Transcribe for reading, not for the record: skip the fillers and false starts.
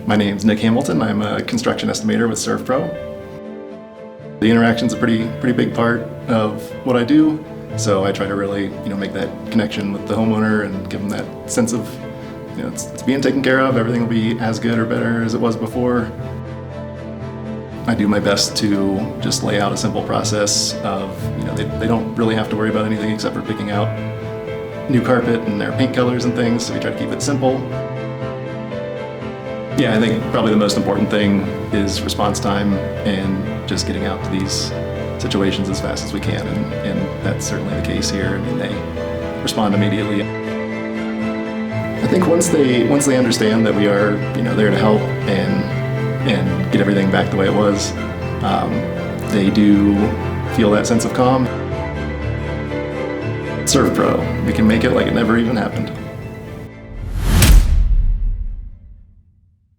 My name's Nick Hamilton. I'm a construction estimator with SERVPRO. The interaction's a pretty big part of what I do, so I try to really make that connection with the homeowner and give them that sense of it's being taken care of. Everything will be as good or better as it was before. I do my best to just lay out a simple process of they don't really have to worry about anything except for picking out new carpet and their paint colors and things, so we try to keep it simple. Yeah, I think probably the most important thing is response time and just getting out to these situations as fast as we can, and that's certainly the case here. I mean, they respond immediately. I think once they understand that we are there to help and get everything back the way it was, they do feel that sense of calm. SERVPRO, we can make it like it never even happened.